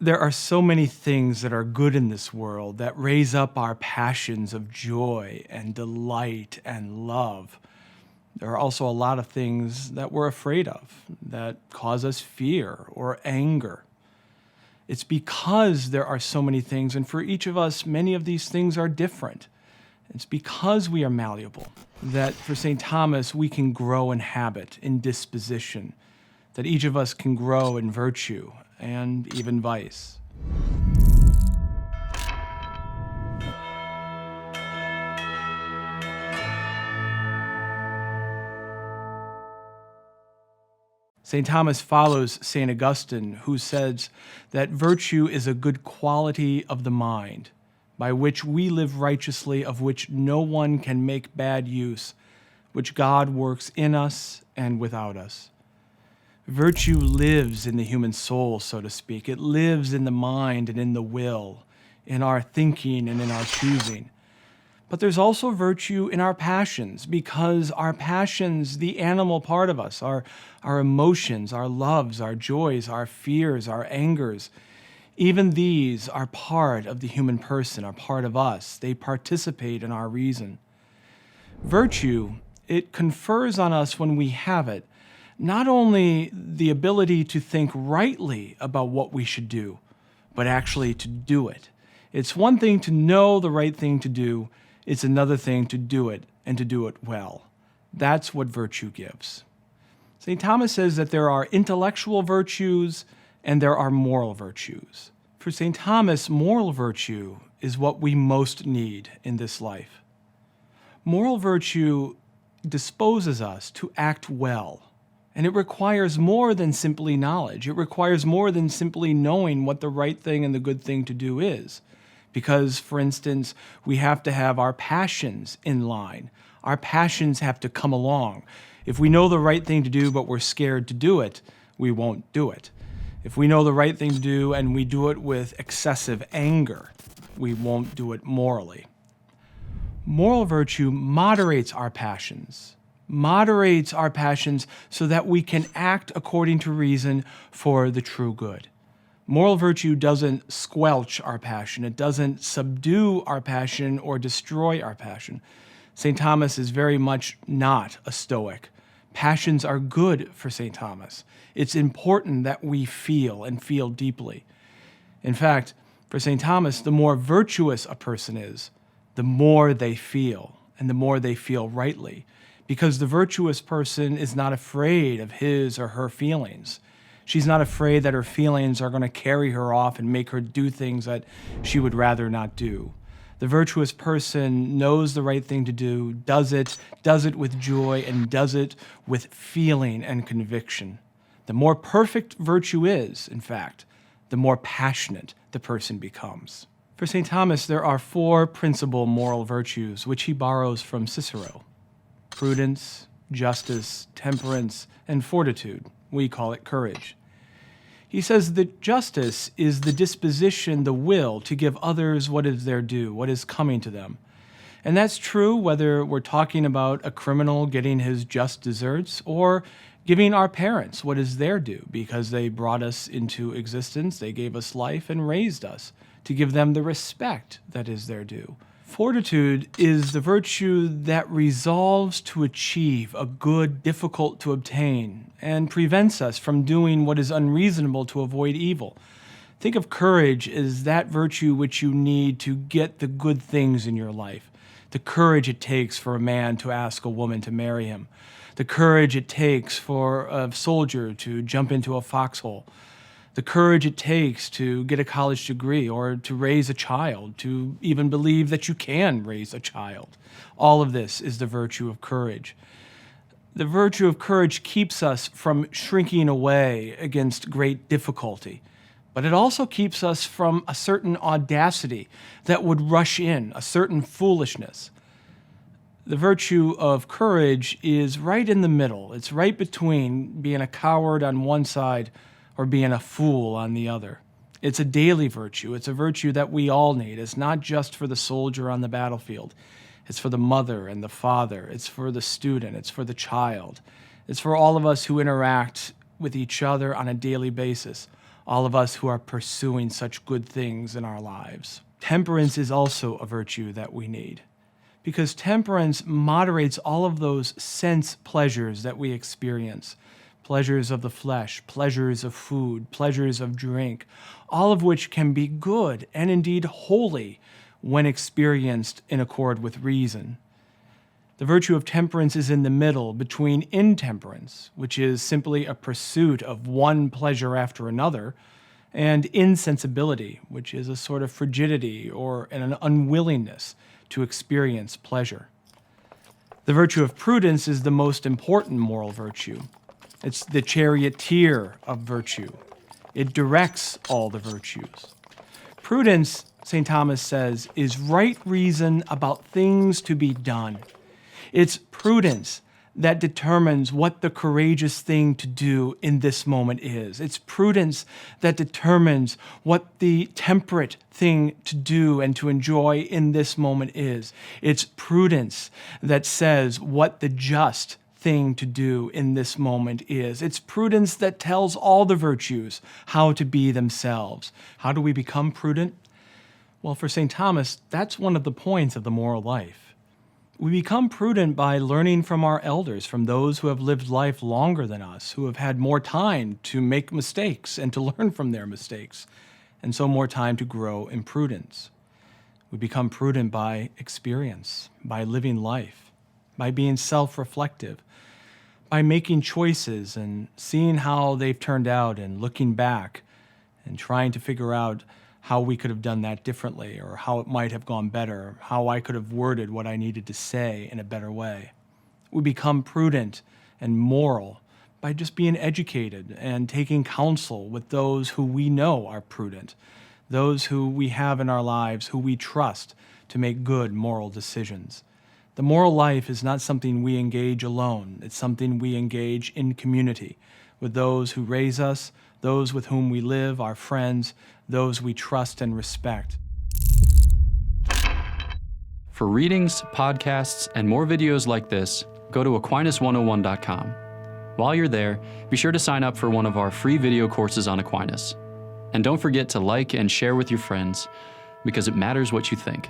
There are so many things that are good in this world that raise up our passions of joy and delight and love. There are also a lot of things that we're afraid of, that cause us fear or anger. It's because there are so many things, and for each of us, many of these things are different. It's because we are malleable that for St. Thomas, we can grow in habit, in disposition, that each of us can grow in virtue and even vice. St. Thomas follows St. Augustine, who says that virtue is a good quality of the mind, by which we live righteously, of which no one can make bad use, which God works in us and without us. Virtue lives in the human soul, so to speak. It lives in the mind and in the will, in our thinking and in our choosing. But there's also virtue in our passions, because our passions, the animal part of us, our emotions, our loves, our joys, our fears, our angers, even these are part of the human person, are part of us. They participate in our reason. Virtue, it confers on us when we have it, not only the ability to think rightly about what we should do, but actually to do it. It's one thing to know the right thing to do. It's another thing to do it, and to do it well. That's what virtue gives. St. Thomas says that there are intellectual virtues and there are moral virtues. For St. Thomas, moral virtue is what we most need in this life. Moral virtue disposes us to act well, and it requires more than simply knowledge. It requires more than simply knowing what the right thing and the good thing to do is. Because, for instance, we have to have our passions in line. Our passions have to come along. If we know the right thing to do, but we're scared to do it, we won't do it. If we know the right thing to do and we do it with excessive anger, we won't do it morally. Moral virtue moderates our passions so that we can act according to reason for the true good. Moral virtue doesn't squelch our passion. It doesn't subdue our passion or destroy our passion. St. Thomas is very much not a Stoic. Passions are good for St. Thomas. It's important that we feel and feel deeply. In fact, for St. Thomas, the more virtuous a person is, the more they feel, and the more they feel rightly, because the virtuous person is not afraid of his or her feelings. She's not afraid that her feelings are going to carry her off and make her do things that she would rather not do. The virtuous person knows the right thing to do, does it with joy, and does it with feeling and conviction. The more perfect virtue is, in fact, the more passionate the person becomes. For St. Thomas, there are 4 principal moral virtues which he borrows from Cicero: prudence, justice, temperance, and fortitude. We call it courage. He says that justice is the disposition, the will, to give others what is their due, what is coming to them. And that's true whether we're talking about a criminal getting his just deserts or giving our parents what is their due because they brought us into existence, they gave us life and raised us, to give them the respect that is their due. Fortitude is the virtue that resolves to achieve a good difficult to obtain and prevents us from doing what is unreasonable to avoid evil. Think of courage as that virtue which you need to get the good things in your life. The courage it takes for a man to ask a woman to marry him. The courage it takes for a soldier to jump into a foxhole. The courage it takes to get a college degree or to raise a child, to even believe that you can raise a child. All of this is the virtue of courage. The virtue of courage keeps us from shrinking away against great difficulty, but it also keeps us from a certain audacity that would rush in, a certain foolishness. The virtue of courage is right in the middle. It's right between being a coward on one side or being a fool on the other. It's a daily virtue. It's a virtue that we all need. It's not just for the soldier on the battlefield. It's for the mother and the father. It's for the student. It's for the child. It's for all of us who interact with each other on a daily basis. all of us who are pursuing such good things in our lives. Temperance is also a virtue that we need, because temperance moderates all of those sense pleasures that we experience. Pleasures of the flesh, pleasures of food, pleasures of drink, all of which can be good and indeed holy when experienced in accord with reason. The virtue of temperance is in the middle between intemperance, which is simply a pursuit of one pleasure after another, and insensibility, which is a sort of frigidity or an unwillingness to experience pleasure. The virtue of prudence is the most important moral virtue. It's the charioteer of virtue. It directs all the virtues. Prudence, St. Thomas says, is right reason about things to be done. It's prudence that determines what the courageous thing to do in this moment is. It's prudence that determines what the temperate thing to do and to enjoy in this moment is. It's prudence that says what the just thing to do in this moment is. It's prudence that tells all the virtues how to be themselves. How do we become prudent? Well, for St. Thomas, that's one of the points of the moral life. We become prudent by learning from our elders, from those who have lived life longer than us, who have had more time to make mistakes and to learn from their mistakes, and so more time to grow in prudence. We become prudent by experience, by living life, by being self-reflective, by making choices and seeing how they've turned out and looking back and trying to figure out how we could have done that differently, or how it might have gone better, how I could have worded what I needed to say in a better way. We become prudent and moral by just being educated and taking counsel with those who we know are prudent, those who we have in our lives, who we trust to make good moral decisions. The moral life is not something we engage alone. It's something we engage in community with those who raise us, those with whom we live, our friends, those we trust and respect. For readings, podcasts, and more videos like this, go to Aquinas101.com. While you're there, be sure to sign up for one of our free video courses on Aquinas. And don't forget to like and share with your friends, because it matters what you think.